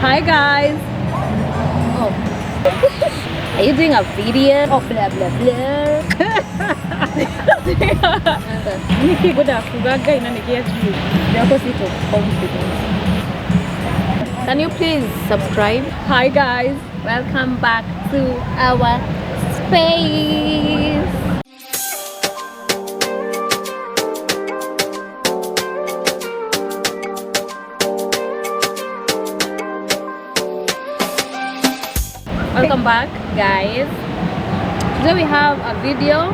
Hi guys. Oh. Are you doing a video? Oh, blah blah blah. The opposite of confidence. Can you please subscribe? Hi guys. Welcome back to our space. Welcome back, guys. Today we have a video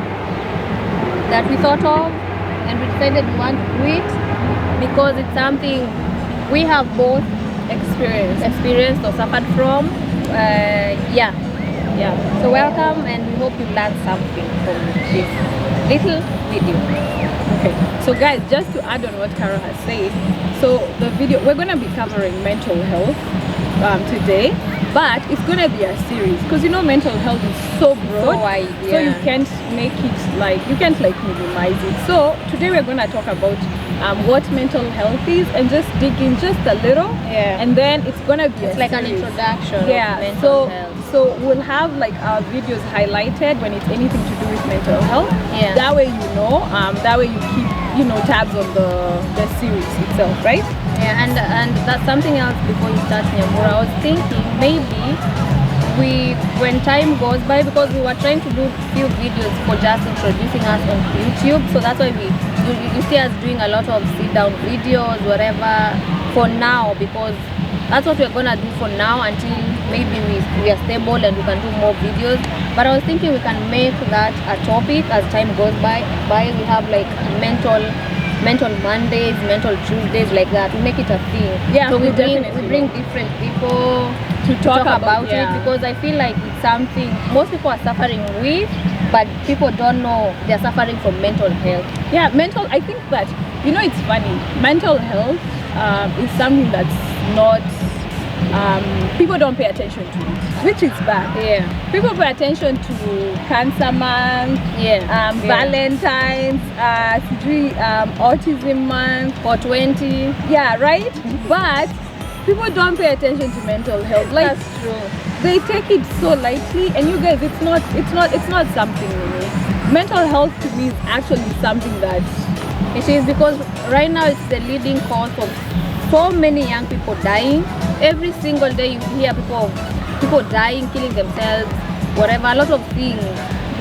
that we thought of and we decided we want to do it because it's something we have both experienced or suffered from. Yeah. So welcome, and we hope you learned something from this little video. Okay, so guys, just to add on what Carol has said, so the video, we're going to be covering mental health today, but it's going to be a series because you know mental health is so broad, so you can't make it like, you can't like minimize it. So today we're going to talk about what mental health is and just dig in just a little, and then it's going to be like an introduction of so mental health. So we'll have like our videos highlighted when it's anything to do with mental health. That way you know, that way you keep, you know, tabs on the series itself, right? And that's something else before you start, Nyambu. I was thinking maybe when time goes by, because we were trying to do few videos for just introducing us on YouTube, so that's why you see us doing a lot of sit down videos, whatever, for now, because that's what we're gonna do for now until maybe we are stable and we can do more videos. But I was thinking we can make that a topic as time goes by. We have like mental Mondays, mental Tuesdays, like that. We make it a thing. Yeah, so we bring different people to talk about it, because I feel like it's something most people are suffering with, but people don't know they're suffering from mental health. Yeah, I think that, you know, it's funny, mental health is something that's not, people don't pay attention to it, which is bad. People pay attention to Cancer Month, Valentine's, Autism Month, 420, right? But people don't pay attention to mental health. Like, that's true. They take it so lightly, and you guys, it's not something new. Mental health to me is actually something that it is, because right now it's the leading cause of so many young people dying. Every single day you hear people dying, killing themselves, whatever, a lot of things.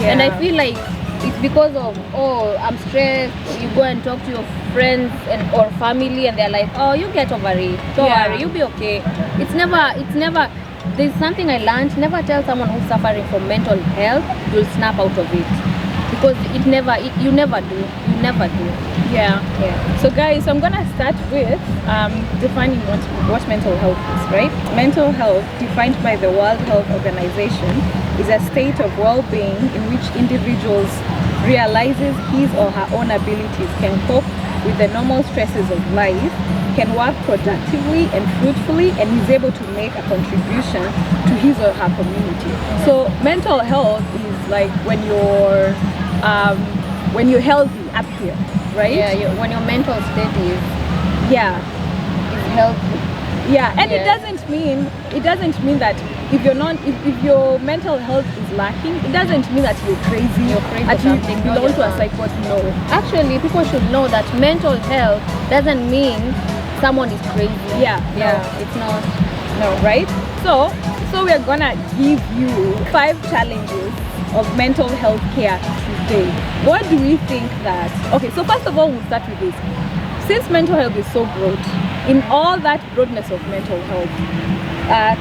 And I feel like it's because of, oh, I'm stressed. You go and talk to your friends or family, and they're like, oh, you get over it, don't worry, you'll be okay. It's never there's something I learned: never tell someone who's suffering from mental health you'll snap out of it, because you never do. So guys, I'm gonna start with defining what mental health is, right? Mental health, defined by the World Health Organization, is a state of well-being in which individuals realizes his or her own abilities, can cope with the normal stresses of life, can work productively and fruitfully, and is able to make a contribution to his or her community. So mental health is like when you're healthy up here, right? When your mental state is healthy. And it doesn't mean that if your mental health is lacking, it doesn't mean that you're crazy or something. You belong to a psychotic. No. Actually, people should know that mental health doesn't mean someone is crazy. It's not. No, right? So we're gonna give you 5 challenges of mental health care today. What do we think that? Okay, so first of all, we'll start with this. Since mental health is so broad, in all that broadness of mental health,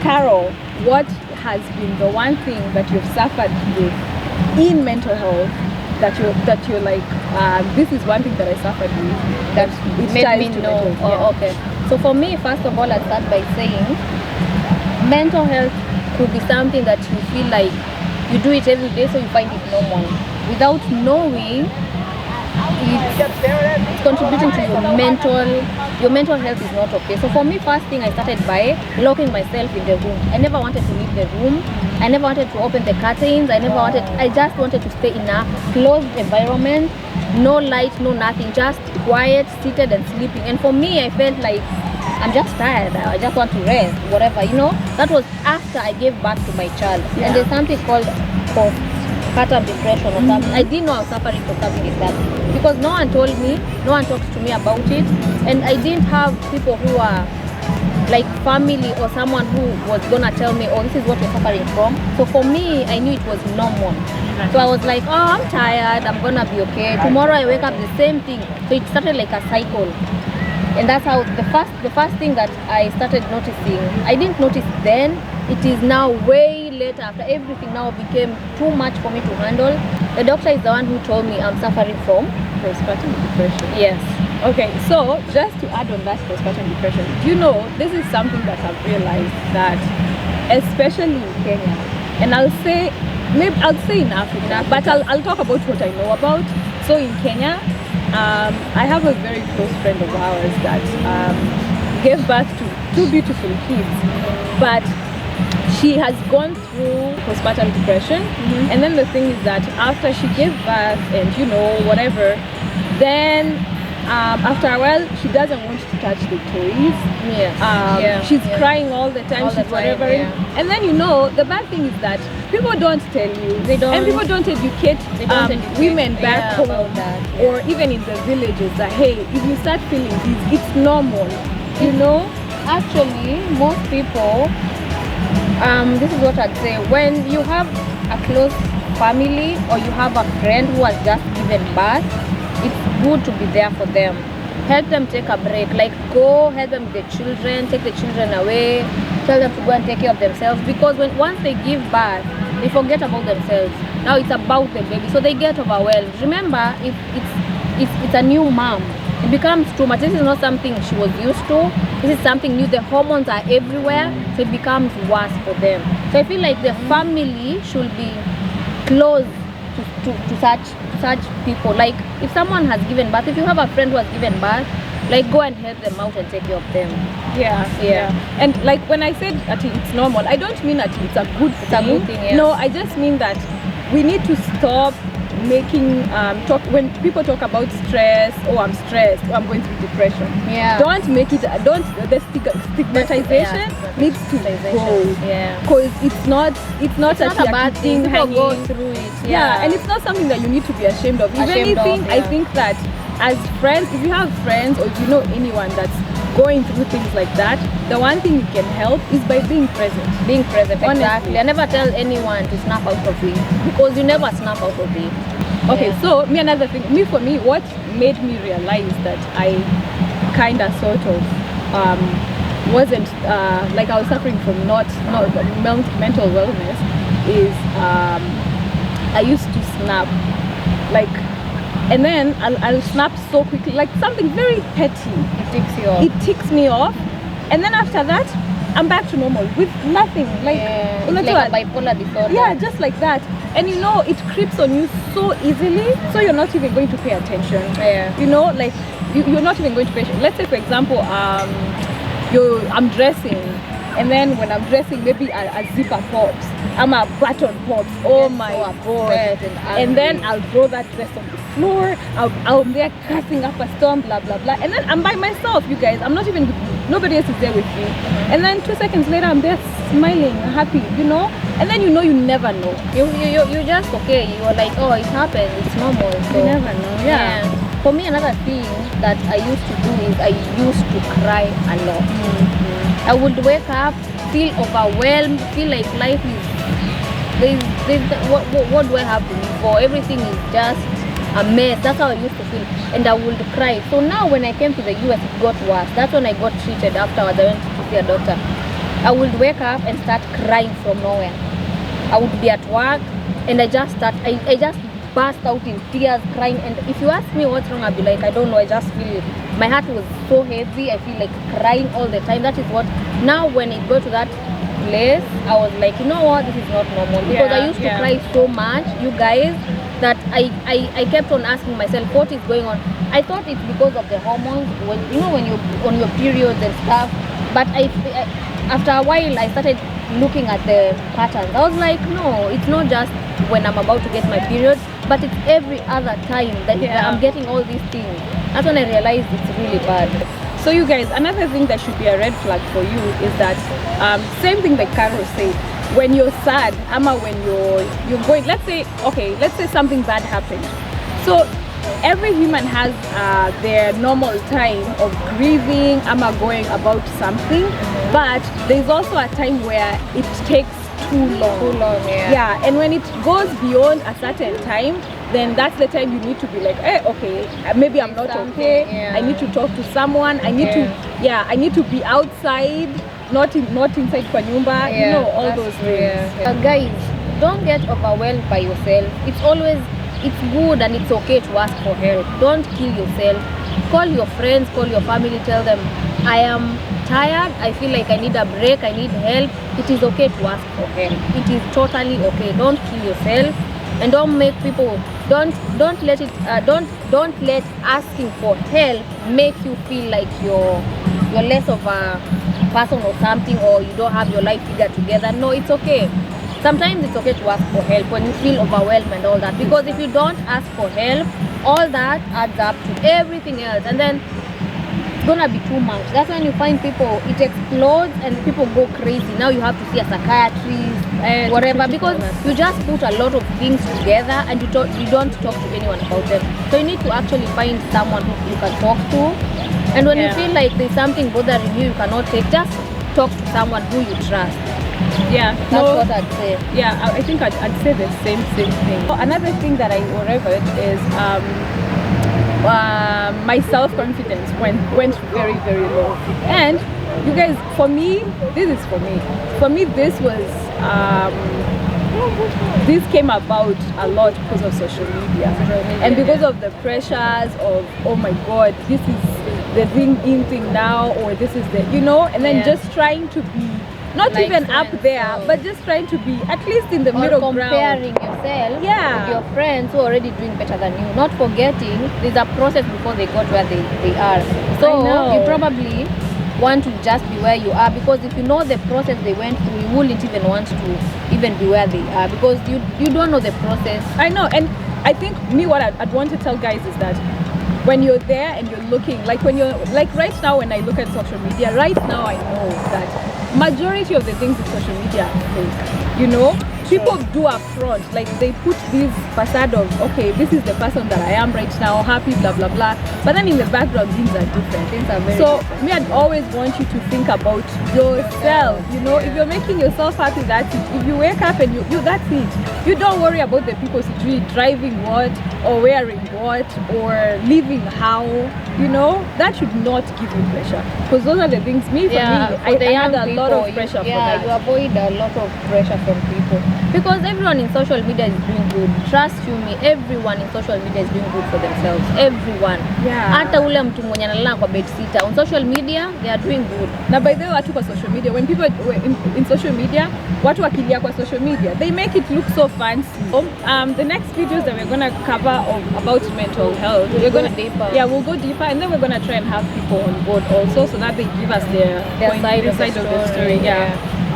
Carol, what has been the one thing that you've suffered with in mental health that you're like, this is one thing that I suffered with that it made me know? Okay. So for me, first of all, I'll start by saying mental health could be something that you feel like you do it every day, so you find it normal without knowing it's contributing to your mental health is not okay. So for me, first thing, I started by locking myself in the room. I never wanted to leave the room. I never wanted to open the curtains. I just wanted to stay in a closed environment, no light, no nothing, just quiet, seated and sleeping. And for me, I felt like I'm just tired, I just want to rest, whatever, you know. That was after I gave birth to my child. And there's something called postpartum depression or something. I didn't know I was suffering from something like that because no one told me, no one talked to me about it, and I didn't have people who are like family or someone who was gonna tell me, oh, this is what you're suffering from. So for me, I knew it was normal. So I was like, oh, I'm tired, I'm gonna be okay. Tomorrow I wake up the same thing. So it started like a cycle. And that's how the first thing that I started noticing, I didn't notice then, it is now way later after everything now became too much for me to handle. The doctor is the one who told me I'm suffering from postpartum depression. Yes. Okay, so just to add on that postpartum depression, you know, this is something that I've realized that, especially in Kenya, and I'll say in Africa, but I'll talk about what I know about. So in Kenya, I have a very close friend of ours that gave birth to 2 beautiful kids, but she has gone through postpartum depression. And then the thing is that after she gave birth and you know whatever, then after a while she doesn't want to touch the toys. She's crying all the time, she's whatever. And then you know the bad thing is that people don't tell you, and people don't educate women back home or even in the villages that hey, if you start feeling this, it's normal, you know. Actually, most people, this is what I'd say, when you have a close family or you have a friend who has just given birth, it's good to be there for them. Help them take a break, like go help them with the children, take the children away, tell them to go and take care of themselves, because once they give birth, they forget about themselves. Now it's about the baby, so they get overwhelmed. Remember, if it's a new mom, it becomes too much. This is not something she was used to. This is something new. The hormones are everywhere, so it becomes worse for them. So I feel like the family should be close to such people. Like if someone has given birth, if you have a friend who has given birth, like go and help them out and take care of them. Yeah. And like when I said that it's normal, I don't mean that it's a good thing. It's a good thing, yeah. No, I just mean that we need to stop making talk when people talk about stress. Oh, I'm stressed. Oh, I'm going through depression. Don't make it. The stigmatization needs to go. Because it's not a bad thing. People go through it. And it's not something that you need to be ashamed of. If anything, I think that as friends, if you have friends or if you know anyone that's going through things like that, the one thing you can help is by being present. Being present, exactly. I never tell anyone to snap out of it, because you never snap out of it. Okay, so another thing, for me, what made me realize that I kind of sort of wasn't like I was suffering from not mental wellness is I used to snap, like, and then I'll snap so quickly, like something very petty. It ticks me off, and then after that I'm back to normal with nothing, like a bipolar disorder. Yeah, just like that. And you know, it creeps on you so easily, so you're not even going to pay attention. You know, like you're not even going to pay attention. Let's say for example, I'm dressing, and then when I'm dressing, maybe a zipper pops, a button pops. Oh my god! And then I'll throw that dress on the floor. I'm there cussing up a storm, blah blah blah. And then I'm by myself, you guys. I'm not even with you. Nobody else is there with me. And then 2 seconds later, I'm there smiling, happy, you know. And then you know, you never know. You just okay. You're like, oh, it happened. It's normal. So you never know. Yeah. For me, another thing that I used to do is I used to cry a lot. I would wake up, feel overwhelmed, feel like life is what do I have to live for? Everything is just a mess. That's how I used to feel, and I would cry. So now when I came to the US, it got worse. That's when I got treated. Afterwards, I went to see a doctor. I would wake up and start crying from nowhere. I would be at work, and I just burst out in tears, crying. And if you ask me what's wrong, I'll be like, I don't know. I just feel my heart was so heavy. I feel like crying all the time. That is what. Now when it got to that place, I was like, you know what, this is not normal, because I used to cry so much, you guys, that I kept on asking myself what is going on. I thought it's because of the hormones, when you know, when you're on your periods and stuff, but after a while I started looking at the patterns. I was like, no, it's not just when I'm about to get my period, but it's every other time that I'm getting all these things. That's when I realized it's really bad. So you guys, another thing that should be a red flag for you is that same thing like Carol said, when you're sad, ama when you're going, let's say something bad happened. So every human has their normal time of grieving, ama going about something, but there's also a time where it takes too long. Yeah, and when it goes beyond a certain time, then that's the time you need to be like, hey, okay, maybe I'm not okay. I need to talk to someone. I need I need to be outside, not inside kwa nyumba. You know, all those things. Guys, don't get overwhelmed by yourself. It's good and it's okay to ask for help. Don't kill yourself. Call your friends, call your family, tell them, I am tired, I feel like I need a break, I need help. It is okay to ask for help. It is totally okay. Don't kill yourself, and don't make people don't let asking for help make you feel like you're less of a person or something, or you don't have your life figured together. No, it's okay. Sometimes it's okay to ask for help when you feel overwhelmed and all that, because if you don't ask for help, all that adds up to everything else, and then it's gonna be too much. That's when you find people, it explodes and people go crazy. Now you have to see a psychiatrist, whatever, because you just put a lot of things together and you don't talk to anyone about them. So you need to actually find someone who you can talk to, and when you feel like there's something bothering you cannot take, just talk to someone who you trust. Yeah, that's what I'd say. Yeah, I think I'd say the same thing. Another thing that I remembered is my self-confidence went very, very low. And you guys, for me, this was this came about a lot because of social media, and because of the pressures of, oh my god, this is the thing now, or this is the, you know, and then just trying to be not like even up there, but just trying to be at least in the middle ground. Comparing yourself with your friends who are already doing better than you. Not forgetting there's a process before they got where they are. So you probably want to just be where you are, because if you know the process they went through, you wouldn't even want to even be where they are, because you don't know the process. I know, and I think what I'd want to tell guys is that when you're there and you're looking, like when you're like right now, when I look at social media right now, I know that majority of the things in social media are fake. You know, people do up front, like they put this facade of, okay, this is the person that I am right now, happy, blah blah blah, but then in the background things are different. Things are very different. Me, I'd always want you to think about yourself. You know, if you're making yourself happy, that's it. If you wake up and you that's it. You don't worry about the people driving what, or wearing what, or living how. You know, that should not give you pressure, because those are the things. For me, I had a lot of pressure for that. You avoid a lot of pressure from people, because everyone in social media is doing good. Trust you me, everyone in social media is doing good for themselves. Everyone. Hata ule mtu mwenye analala kwa bed sitter on social media, they are doing good. Now by the way, watu kwa social media, when people in social media, watu wakilia kwa social media, they make it look so fancy. The next videos that we're gonna cover about mental health, we'll go deeper. Yeah, we'll go deeper, and then we're gonna try and have people on board also, so that they give us their side of the story.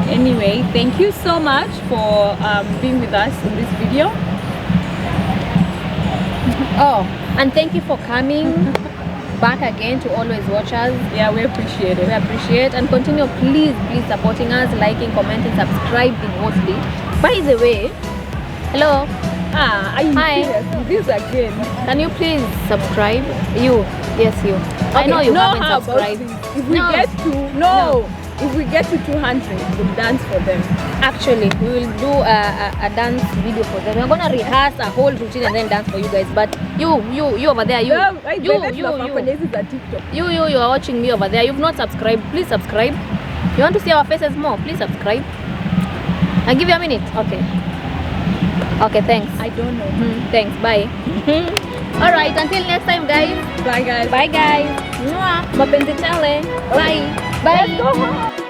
Anyway, thank you so much for being with us in this video. Oh, and thank you for coming back again to always watch us. Yeah, we appreciate it. We appreciate, and continue, please supporting us, liking, commenting, subscribing mostly. By the way, hello. Are you serious? This again? Can you please subscribe? You, yes, you. Okay. I know you haven't subscribed. If we if we get to 200, we'll dance for them. Actually, we will do a dance video for them. We're gonna rehearse a whole routine and then dance for you guys. But you over there, you are watching me over there. You've not subscribed. Please subscribe. You want to see our faces more? Please subscribe. I'll give you a minute. Okay, thanks. I don't know. Thanks. Bye. All right. Until next time, guys. Bye, guys. Bye, guys. Mapenzi chale. Bye. Bye. Let's go home.